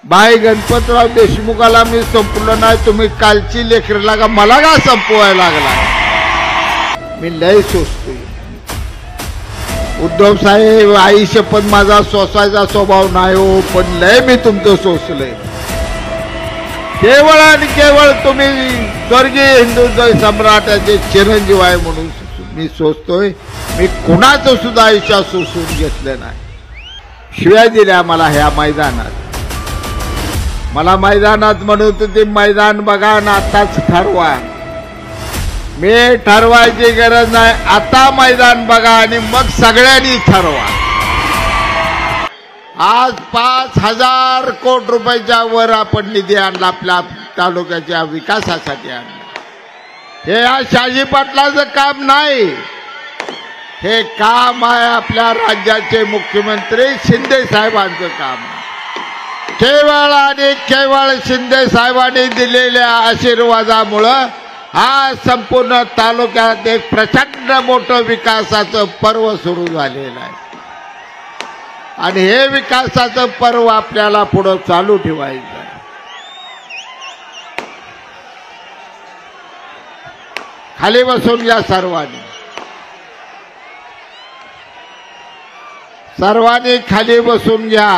बाई गणपतराव देशमुखाला मी संपलं नाही, तुम्ही कालची लेकरला का मला का संपवायला लागला? मी लय सोचतोय उद्धव साहेब, आई शपथ माझा सोसायचा स्वभाव नाही हो, पण लय मी तुमचं सोचलंय. केवळ आणि केवळ तुम्ही स्वर्गीय हिंदू सम्राटाचे चिरंजीव आहे म्हणून मी सोचतोय. मी कुणाचं सुद्धा आयुष्यात सोसून घेतलं नाही. शिव्या दिल्या मला ह्या मैदानात. मला मैदानात म्हणून ते मैदान बघा आणि आताच ठरवा. मी ठरवायची गरज नाही, आता मैदान बघा आणि मग सगळ्यांनी ठरवा. आज 5,000 कोटी रुपयाच्या वर आपण निधी आणला आपल्या तालुक्याच्या विकासासाठी आणला. हे या शाजी पाटलाचं काम नाही, हे काम आहे आपल्या राज्याचे मुख्यमंत्री शिंदे साहेबांचं काम. केवळ आणि केवळ शिंदे साहेबांनी दिलेल्या आशीर्वादामुळं हा संपूर्ण तालुक्यात एक प्रचंड मोठं विकासाचं पर्व सुरू झालेलं आहे. आणि हे विकासाचं पर्व आपल्याला पुढं चालू ठेवायचं आहे. खाली बसून घ्या सर्वांनी, सर्वांनी खाली बसून घ्या.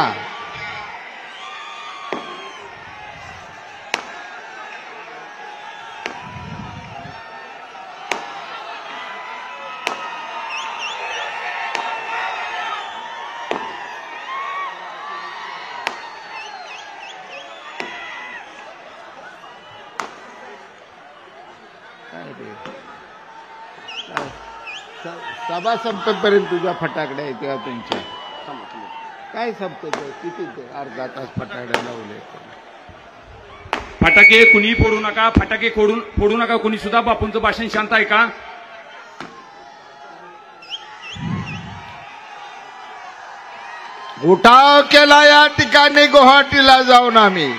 सभा संपेपर्यंत तुझ्या फटाकड्या येत्या तुमच्या काय संपत किती अर्धा तास फटाकड्या लावले. फटाके कुणी फोडू नका, फटाके फोडू नका कुणी सुद्धा. बापूंचं भाषण शांत आहे का? उठाव केला या ठिकाणी गुवाहाटीला जाऊन आम्ही.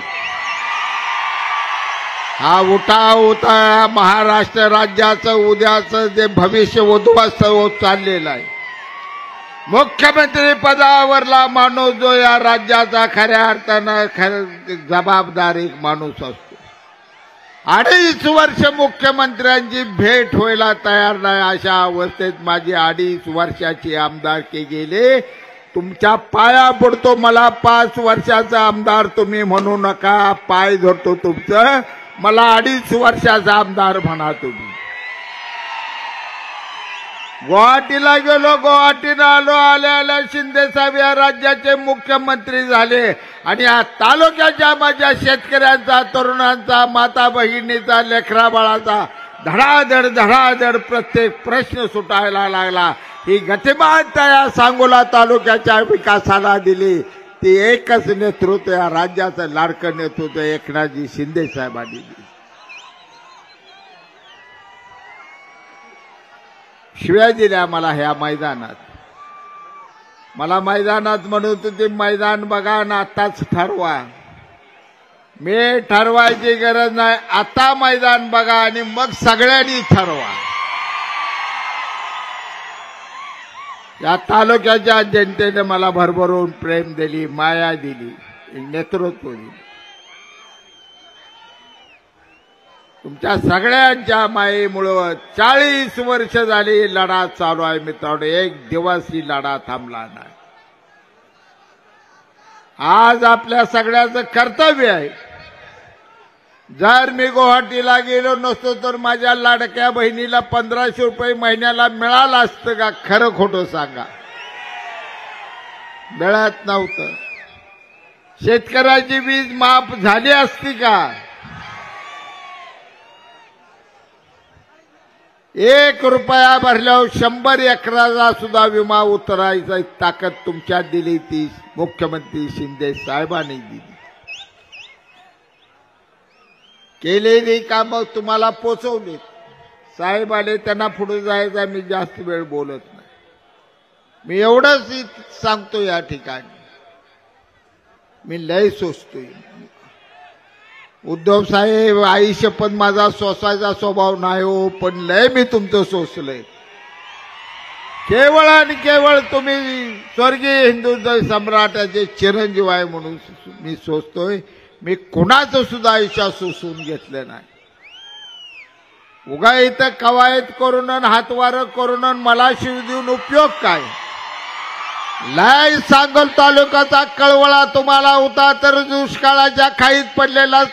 हा उठाव होता महाराष्ट्र राज्याचं उद्याचं जे भविष्य उद्ध्वस्त होत चाललेलं आहे. मुख्यमंत्री पदावरला माणूस जो या राज्याचा खऱ्या अर्थानं जबाबदार एक माणूस असतो. 2.5 वर्ष मुख्यमंत्र्यांची भेट व्हायला तयार नाही अशा अवस्थेत माझी 2.5 वर्षाची आमदारकी गेले. तुमच्या पाया पडतो, मला 5 वर्षाचा आमदार तुम्ही म्हणू नका. पाय धरतो तुमचं, मला 2.5 वर्षाचा आमदार म्हणा तुम्ही. गुवाहाटीला गेलो, गुवाहाटीला आलो, आल्या शिंदे साहेब या राज्याचे मुख्यमंत्री झाले. आणि या तालुक्याच्या माझ्या शेतकऱ्यांचा, तरुणांचा, माता बहिणीचा, लेकरा बाळाचा धडाधड धडाधड प्रत्येक प्रश्न सुटायला लागला. ही गतिमानता या सांगोला तालुक्याच्या विकासाला दिली. ती एकच नेतृत्व, या राज्याचं लाडकं नेतृत्व एकनाथजी शिंदे साहेबांनी दिली. शिव्या दिल्या मला ह्या मैदानात. मला मैदानात म्हणून ते मैदान बघा आणि आताच ठरवा. मी ठरवायची गरज नाही, आता मैदान बघा आणि मग सगळ्यांनी ठरवा. या तालुक्याच्या जनतेने मला भरभरून प्रेम दिली, माया दिली, नेतृत्व दिली. तुमच्या सगळ्यांच्या मायेमुळं 40 वर्ष झाली लढा चालू आहे मित्रांनो. एक दिवस ही लढा थांबला नाही. आज आपल्या सगळ्याचं कर्तव्य आहे. जर मी गुवाहाटीला गेलो नसतो तर माझ्या लाडक्या बहिणीला 1500 रुपये महिन्याला मिळालं असतं का? खरं खोटं सांगा. मिळत नव्हतं. शेतकऱ्याची वीज माफ झाली असती का? 1 रुपया भरल्यावर 100 एकराचा सुद्धा विमा उतरायची ताकद तुमच्यात दिली, ती मुख्यमंत्री शिंदे साहेबांनी दिली. केलेली कामं तुम्हाला पोचवली. साहेब आले, त्यांना पुढे जायचा. मी जास्त वेळ बोलत नाही. मी एवढंच सांगतो या ठिकाणी, मी लय सोचतोय. उद्धव साहेब, आई शपथ माझा सोसायचा स्वभाव नाही हो, पण लय मी तुमचं सोचलंय. केवळ आणि केवळ तुम्ही स्वर्गीय हिंदू सम्राटाचे चिरंजीव आहे म्हणून मी सोचतोय. मी कुणाचं सुद्धा आयुष्य सोसून घेतलं नाही. उगा इथं कवायत करून हातवारं करून मला शिव देऊन उपयोग काय. लय सांगोल तालुक्याचा कळवळा तुम्हाला होता तर दुष्काळाच्या खाईत पडलेला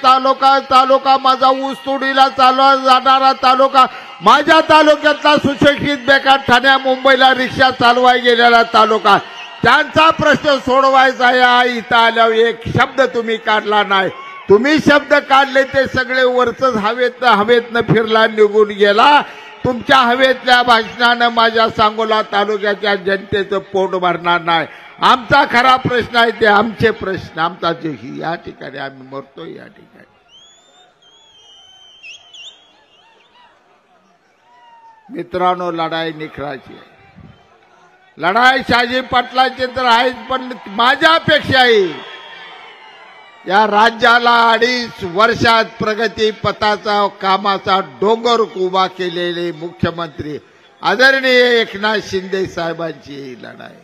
तालुका माझा ऊस तोडीला जाणारा तालुका, माझ्या तालुक्यातला सुशिक्षित बेकार ठाण्या मुंबईला रिक्षा चालवाय गेलेला तालुका, त्यांचा प्रश्न सोडवायचा या इथं आल्यावर एक शब्द तुम्ही काढला नाही. तुम्ही शब्द काढले ते सगळे वरच हवेतनं फिरला निघून गेला. तुमच्या हवेतल्या भाषणानं माझ्या सांगोला तालुक्याच्या जनतेचं पोट भरणार नाही. आमचा खरा प्रश्न आहे ते आमचे प्रश्न, आमचा जे या ठिकाणी आम्ही मरतोय या ठिकाणी. मित्रांनो, लढाई निखळाची आहे. लढाई शहाजी पाटलाची तर आहेच, पण माझ्यापेक्षाही या राज्याला 2.5 वर्षात प्रगती पथाचा कामाचा डोंगर उभा केलेले मुख्यमंत्री आदरणीय एकनाथ शिंदे साहेबांची ही लढाई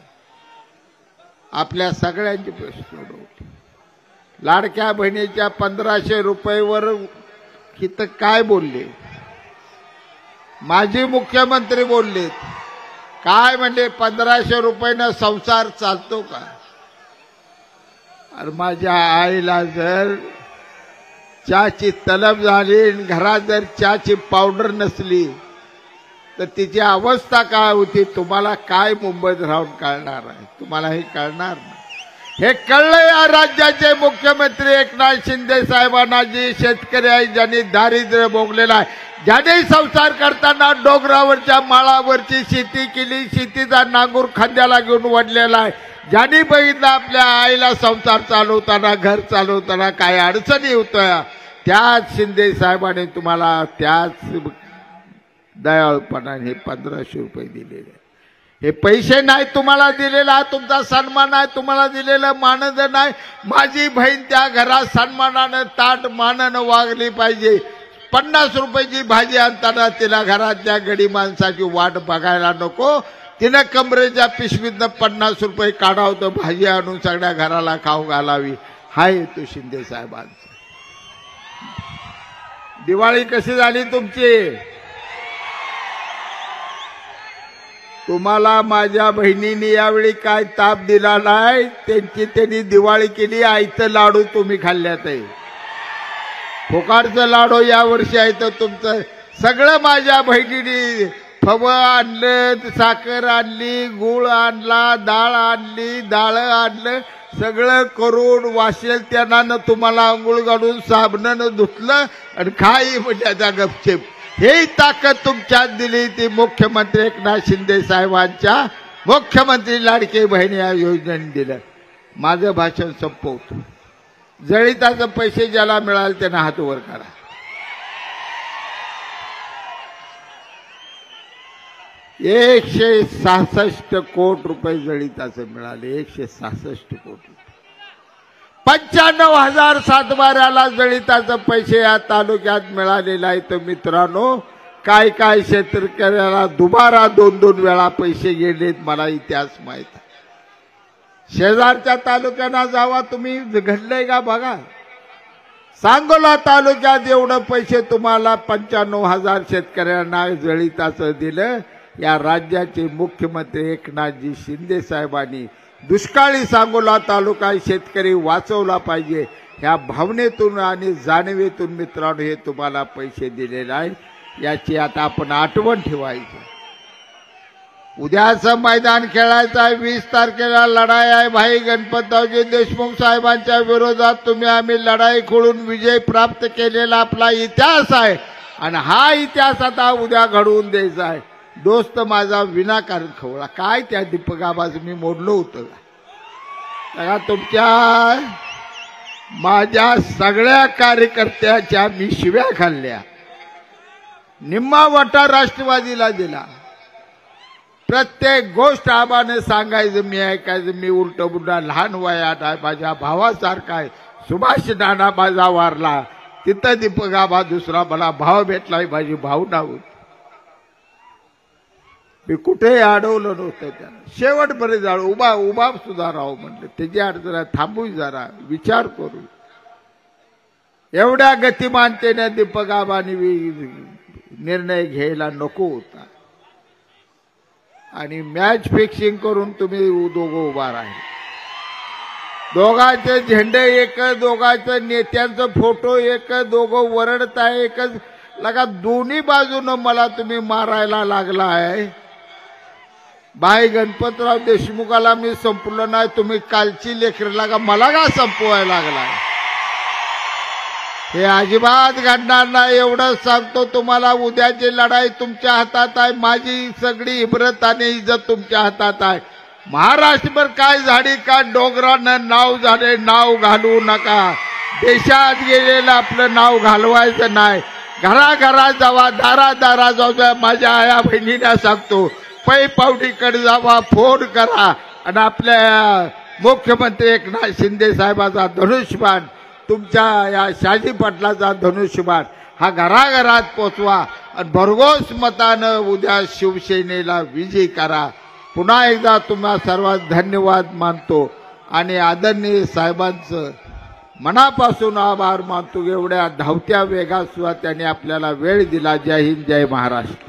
आपल्या सगळ्यांचे प्रश्न सोडवते. लाडक्या बहिणीच्या 1500 रुपयेवर इथं काय बोलले, माजी मुख्यमंत्री बोललेत काय म्हणजे 1500 रुपयानं संसार चालतो का. अरे माझ्या आईला जर चहाची तलब झाली, घरात जर चहाची पावडर नसली तर तिची अवस्था काय होती तुम्हाला काय मुंबईत राहून कळणार आहे. तुम्हाला हे कळणार नाही. हे कळलं या राज्याचे मुख्यमंत्री एकनाथ शिंदे साहेबांना. जे शेतकरी आहे ज्यांनी दारिद्र्य भोगलेला आहे, ज्याने संसार करताना डोंगरावरच्या माळावरची शेती केली, शेतीचा नांगूर खांद्याला घेऊन वडलेला आहे, ज्यांनी बघितलं आपल्या आईला संसार चालवताना घर चालवताना काय अडचणी होत्या, त्याच शिंदे साहेबांनी तुम्हाला त्याच दयाळपणाने 1500 रुपये दिलेले. हे पैसे नाही तुम्हाला दिलेला, तुमचा सन्मान आहे, तुम्हाला दिलेलं मानधन आहे. माझी बहीण त्या घरात सन्मानानं ताट मानानं वागली पाहिजे. 50 रुपयाची भाजी आणताना तिला घरातल्या गडी माणसाची वाट बघायला नको. तिनं कमरेच्या पिशवीतनं 50 रुपये काढावं, भाजी आणून सगळ्या घराला खाऊ घालावी. हाय तो शिंदे साहेबांचा. दिवाळी कशी झाली तुमची. तुम्हाला माझ्या बहिणीने यावेळी काय ताप दिला नाही. त्यांनी दिवाळी केली. आईचं लाडू तुम्ही खाल्ल्यात आहे, फुकाडचं लाडू यावर्षी आहे. तर तुमचं सगळं माझ्या बहिणीने फवं आणलं, साखर आणली, गुळ आणला, डाळ आणली, डाळं आणलं, सगळं करून वाशेल त्यानं तुम्हाला आंघोळ घालून साबणानं धुतलं आणि खाई म्हणजे गपचेप. ही ताकद तुमच्यात दिली ती मुख्यमंत्री एकनाथ शिंदे साहेबांच्या मुख्यमंत्री लाडकी बहिणी या योजनेने दिलं. माझं भाषण संपवतो. जळिताचे पैसे ज्याला मिळाले त्यांना हात वर करा. ₹166 कोटी जळिताचे मिळाले. 166 कोटी. 95,000 सातबाऱ्याला जळिताचे पैसे या तालुक्यात मिळालेले आहेत. मित्रांनो, काय काय शेतकऱ्याला दुबारा 2-2 वेळा पैसे गेलेत मला इतिहास माहित. शेजारच्या तालुक्यांना जावा तुम्ही, घडलंय का बघा. सांगोला तालुक्यात एवढं पैसे तुम्हाला 95,000 शेतकऱ्यांना जळिताचं दिलं. या राज्याचे मुख्यमंत्री एकनाथजी शिंदे साहेबांनी दुष्काळी सांगोला तालुका शेतकरी वाचवला पाहिजे ह्या भावनेतून आणि जाणीवेतून मित्रांनो हे तुम्हाला पैसे दिलेले आहेत. याची आता आपण आठवण ठेवायची. उद्याचं मैदान खेळायचं आहे. 20 तारखेला लढाई आहे. भाई गणपतरावजी देशमुख साहेबांच्या विरोधात तुम्ही आम्ही लढाई खोलून विजय प्राप्त केलेला आपला इतिहास आहे आणि हा इतिहास आता उद्या घडवून द्यायचा आहे. दोस्त माझा विनाकारण खवळा काय त्या दीपक आबाज मी मोडलं होतं का. तुमच्या माझ्या सगळ्या कार्यकर्त्याच्या मी शिव्या खाल्ल्या. निम्मा वाटा राष्ट्रवादीला दिला. प्रत्येक गोष्ट आबाने सांगायचं मी ऐकायचं. मी उलट बुड्डा लहान वयात आहे, माझ्या भावासारखा आहे. सुभाष नाना माझा वारला तिथं दीपक आबा दुसरा मला भाव भेटला. माझी भावना होती. मी कुठेही अडवलं नव्हतं त्याला. शेवटपर्यंत उभा सुद्धा राहू म्हटलं. त्याची अडचण थांबू जरा, विचार करू. एवढ्या गतिमानतेने दीपक आबांनी निर्णय घ्यायला नको होता आणि मॅच फिक्सिंग करून तुम्ही दोघं उभा राहिले. दोघांचे झेंडे एक, दोघांचं नेत्यांचं फोटो एक, दोघं वरडताय एकच. लगा दोन्ही बाजूनं मला तुम्ही मारायला लागला आहे. भाई गणपतराव देशमुखाला मी संपलं नाही, तुम्ही कालची लेकरला का मला का संपवायला लागलाय? हे अजिबात घडणार नाही एवढं सांगतो तुम्हाला. उद्याची लढाई तुमच्या हातात आहे. माझी सगळी इब्रत आणि इज्जत तुमच्या हातात आहे. महाराष्ट्रभर काय झाडी का डोंगरानं नाव झाले, नाव घालवू नका. देशात गेलेलं आपलं नाव घालवायचं नाही. घराघरात जावा, दारा जावा. माझ्या आया बहिणीला सांगतो, पै पावडीकडे जावा, फोन करा आणि आपल्या मुख्यमंत्री एकनाथ शिंदे साहेबाचा धनुष्यबाण, तुमच्या या शहाजी पाटलाचा धनुष्यबाण हा घराघरात पोचवा आणि भरघोस मतानं उद्या शिवसेनेला विजयी करा. पुन्हा एकदा तुम्हा सर्वात धन्यवाद मानतो आणि आदरणीय साहेबांचं मनापासून आभार मानतो. एवढ्या धावत्या वेगात सुद्धा त्यांनी आपल्याला वेळ दिला. जय हिंद, जय महाराष्ट्र.